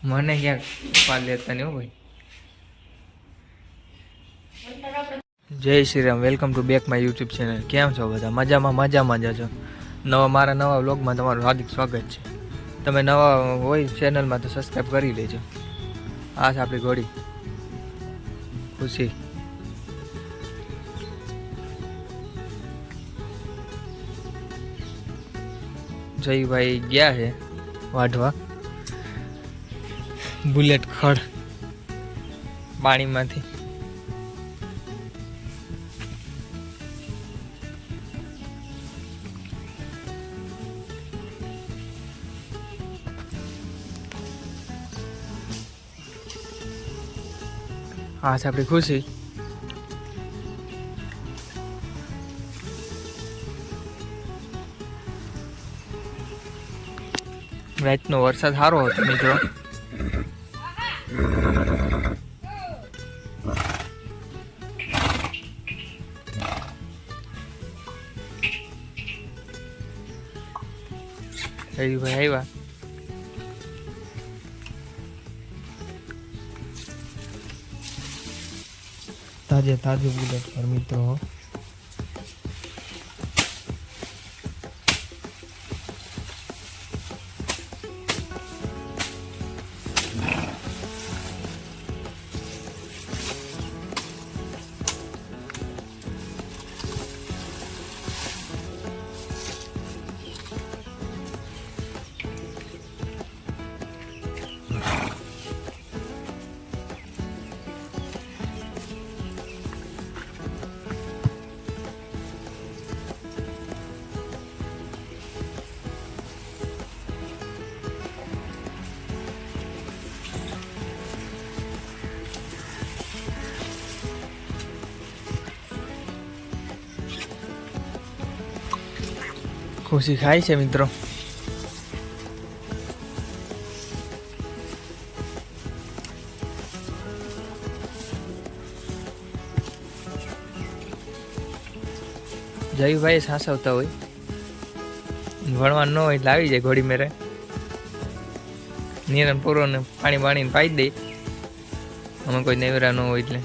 મને ક્યાંક પાલ લેતા નહીં હો ભાઈ. જય Shri Ram, welcome to back my YouTube channel. કેમ છો બધા? મજામાં જ છો? મારા નવા વ્લોગમાં તમારું હાર્દિક સ્વાગત છે. તમે નવા હોય ચેનલમાં તો સબસ્ક્રાઈબ કરી લેજો. આ છે આપણી ઘોડી ખુશી. જયભાઈ ગયા છે વાઢવા બુલેટ ખડ પાણીમાંથી. હા છે આપણી ખુશી. રાતનો વરસાદ સારો હતો મિત્રો. ભાઈ આવ્યા. તાજે બુલેટ પર મિત્રો. ખુશી ખાય છે મિત્રો. જયુભાઈ સાસવતા હોય, ભણવાનું ન હોય એટલે આવી જાય ઘોડી મેરે. નિરણ પૂરો ને પાણી પાઈ દે. અમે કોઈ નેવરા ન હોય એટલે.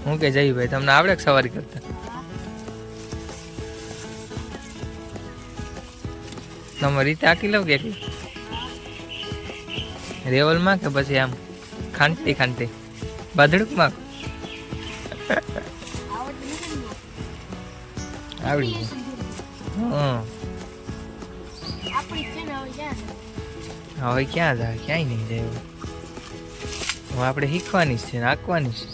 હું કે જયુભાઈ તમને આવડે સવારી કરતા? તમે રીતે આકી લઉં કે રેવલમાં કે પછી આમ ખાંટતી બાધડુકમાં? આવડી હા. હવે ક્યાં જાય? ક્યાંય નહીં જાય. હવે આપણે શીખવાની છે, નાખવાની છે,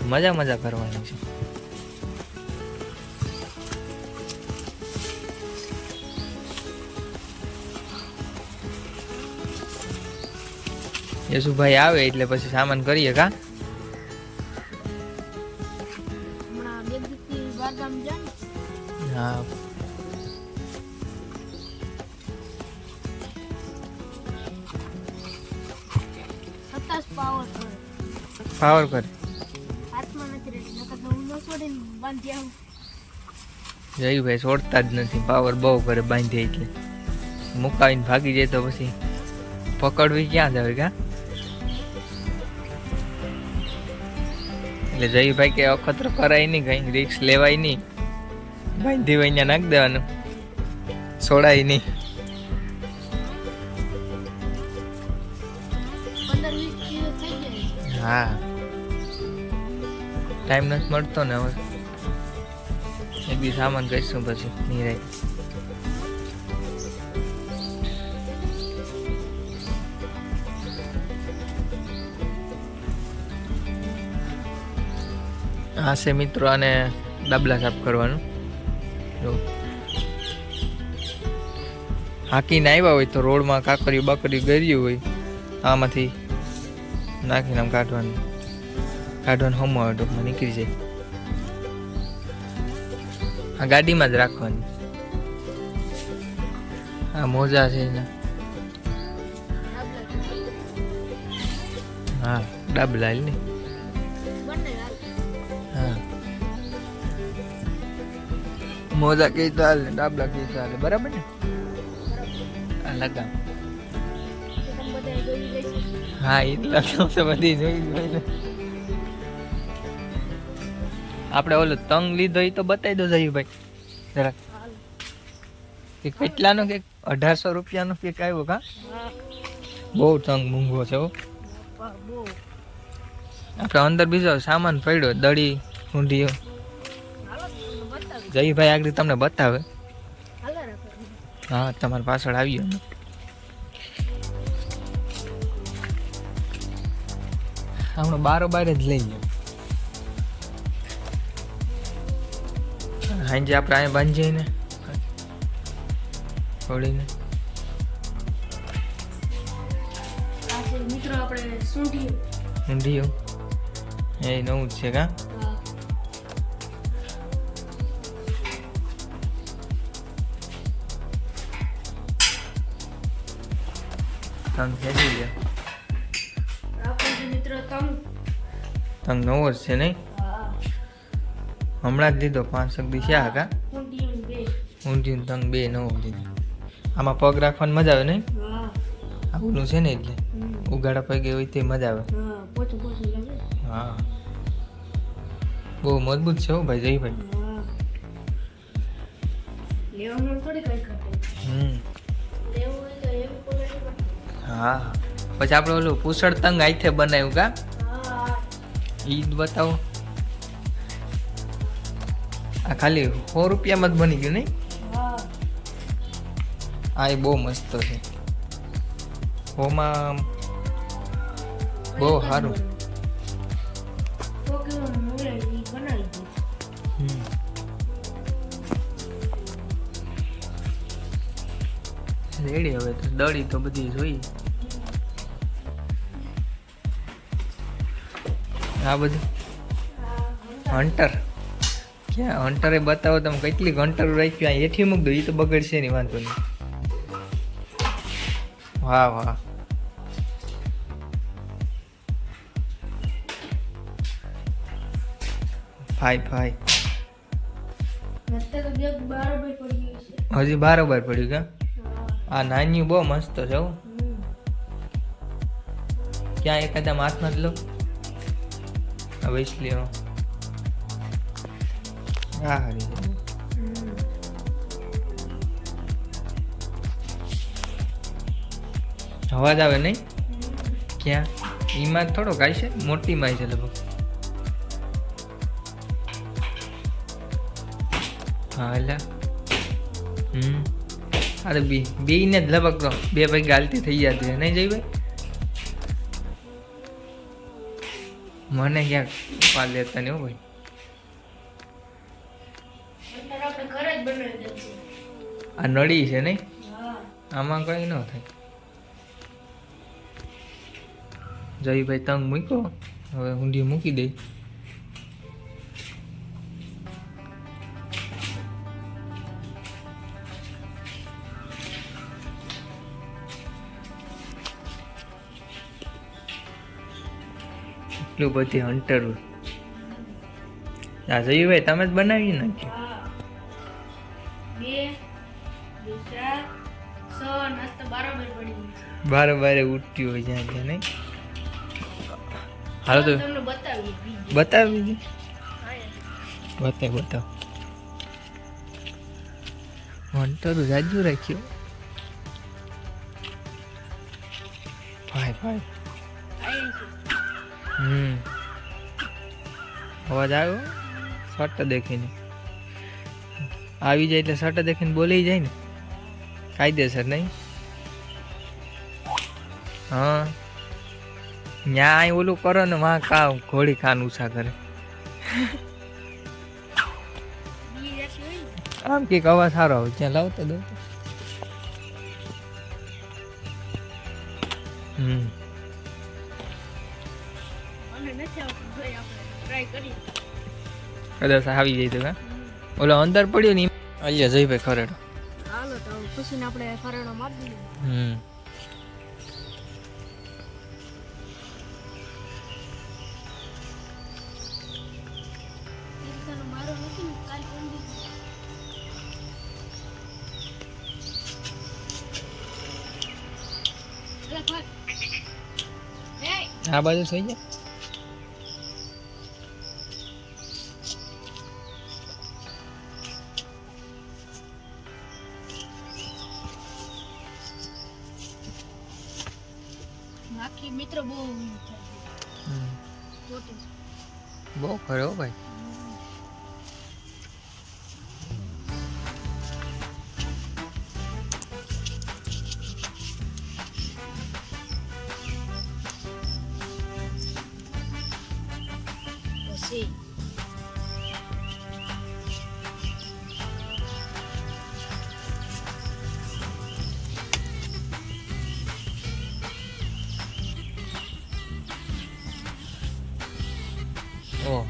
મજા કરવાની છે. યશુભાઈ આવે એટલે પછી સામાન કરીએ કા? હા. પાવર કરે. જયુભાઈ છોડતા જ નથી, પાવર બહુ કરે બાંધે એટલે. મુકાવીને ભાગી જાય તો પછી પકડવી ક્યાં જાવે કા? એટલે જયુભાઈ કે અખતરો કરાય નહીં, કઈ રિક્સ લેવાય નહીં, બાંધી હોય અહીંયા નાખી દેવાનું, છોડાય નહીં. હા ટાઈમ નથી મળતો ને. હવે એક બી સામાન કરીશું પછી નિરાય. હા છે મિત્રો, આને ડાબલા સાફ કરવાનું. હાકીને આવ્યા હોય તો રોડમાં કાકરિયું બાકરિયું ગર્યું હોય, આમાંથી નાખીને આમ કાઢવાનું હમો આવે ટૂંકમાં નીકળી જાય. આ ગાડીમાં જ રાખવાની. આ મોજા છે એના. હા ડાબલા હાલ ને. હા મોજા કઈ તો હાલ ને ડાબલા કઈ તો હાલે બરાબર ને. આ લગાવ. હા એ લગાવ તો બધી જોઈ ને. આપણે ઓલો તંગ લીધો એ તો બતાવી દો જઈ ભાઈ જરાક. કે કેટલાનો કે 1800 રૂપિયાનો કેક આવ્યો કા. બહુ તંગ મૂંઘો છે હો. આપણે અંદર બીજો સામાન પડ્યો દડી ઊંધિયો જયભાઈ આગળ તમને બતાવે. હા તમારી પાછળ આવી ગયો. હમણાં બારોબાર જ લઈ ગયો. હાંજે આપણે અહીંયા બાંધીએ ને છોડીને. મિત્રો આપણે ઊંધિયું એ નવું જ છે કા. તંગ ખેંચી લે. મિત્રો તંગ નવો જ છે નહીં. હમણાં જ લીધો 5 દી થયા કા. ઊંધિયું તંગ બે નવો લીધો. આમાં પગ રાખવાની મજા આવે નહીં. આવું છે ને એટલે ઉગાડા પગે હોય તે મજા આવે. હા બહુ મજબૂત છે હો ભાઈ જયભાઈ. હા પછી આપણે ઓલું પૂછડ તંગ આઈથે બનાવ્યું કા. ઈ જ બતાવો. આ ખાલી 100 રૂપિયામાં જ બની ગયું નહીં. આ એ બહુ મસ્ત છે. ઓમાં બહુ સારું. રેડી હવે તો દડી તો બધી જોઈ. આ બધું હન્ટર ક્યાં હન્ટરે બતાવો તમે કેટલી હન્ટર રાખ્યું. આ હેઠી મૂક દો એ તો બગડશે નહીં વાંધો નહીં. વાહ વાહ ફાઈ હજી બારોબાર પડ્યું કા. આ નાની બહુ મસ્ત છે હો. ક્યાં એકાદા હાથમાં જ લો. હવે લ્યો હા હારી અવાજ આવે નહીં. ક્યાં ઈમાં થોડો ગાય છે મોટી માં છે લગભગ. હા એટલે અરે બે ને જ લગભગ તો 2 ભાઈ ગાલતી થઈ જતી નહીં જઈ ભાઈ. મને ક્યાંક પાલ લેતા નહીં હો ભાઈ. આ નળી છે નહીં. આમાં કઈ ન થાય. જયભાઈ તંગ મૂક્યો હવે ઊંધી મૂકી દઈ. એટલું બધી હન્ટર. આ જયુભાઈ તમે જ બનાવી નાખ્યું. બારોબાર ઉઠ્યું હોય જ્યાં ત્યાં નહીં. હાલો તો બતાવી દે. બતાવ હન્ટર રાજુ રાખ્યો. ભાઈ અવાજ આવ્યો. શર્ટ દેખીને આવી જાય એટલે શર્ટ દેખીને બોલી જાય ને કાયદેસર નહીં. હા ન્યા ઓલું કરો ને વાં કા ઘોડી ખાન ઉછા કરે. આમ કંઈક અવાજ સારો આવે ત્યાં લાવતો દો. કદાચ આવી જાય તો કા ઓલો અંદર પડ્યો ને અહીંયા જયભાઈ ખરેડો. હાલો તો ખુશીને આપણે ખરેડો મારી દીધો. આ બાજુ થઈ જાય. આખી મિત્ર બહુ પોતે બહુ ખરો ભાઈ. પછી ઓહ,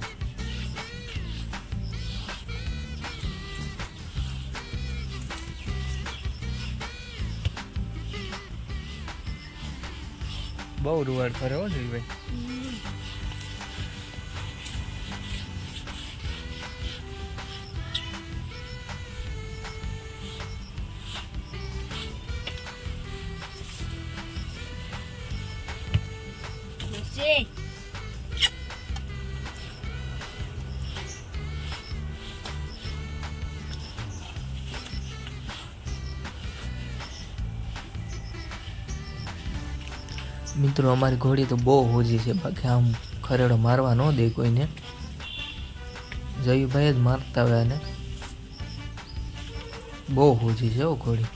બહુ રૂવાડ કરે હો ભાઈ. પછી મિત્રો અમારી ઘોડી તો બહુ હોજી છે, બાકી આમ ખરેડો મારવા ન દે કોઈને. જયુભાઈ જ મારતા હોય અને બહુ હોજી છે હો ઘોડી.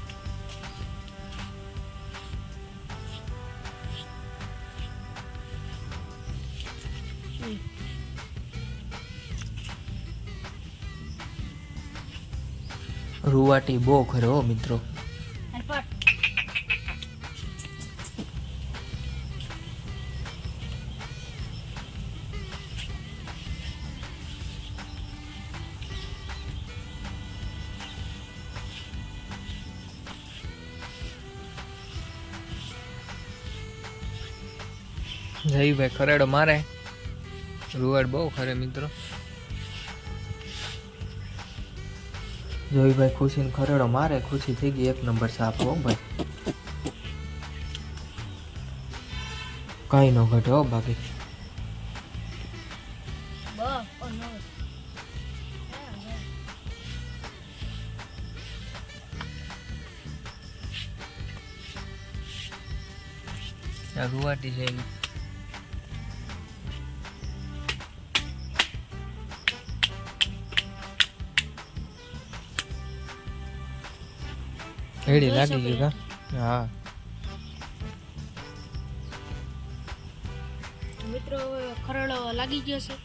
રૂવાટી બહુ ખરે હો મિત્રો. જયુભાઈ ખરેડો મારે, રૂવાડ બહુ ખરે મિત્રો. જયુભાઈ ખુશીને ખરેડો મારે, ખુશી થઈ ગઈ 1 નંબર સાફ હો ભાઈ. કાંઈ ન ઘટે હો બાકી. આ રૂવાટી છે એની. એડી લાગી ગઈ કા? હા મિત્રો ખરડો લાગી ગયો છે.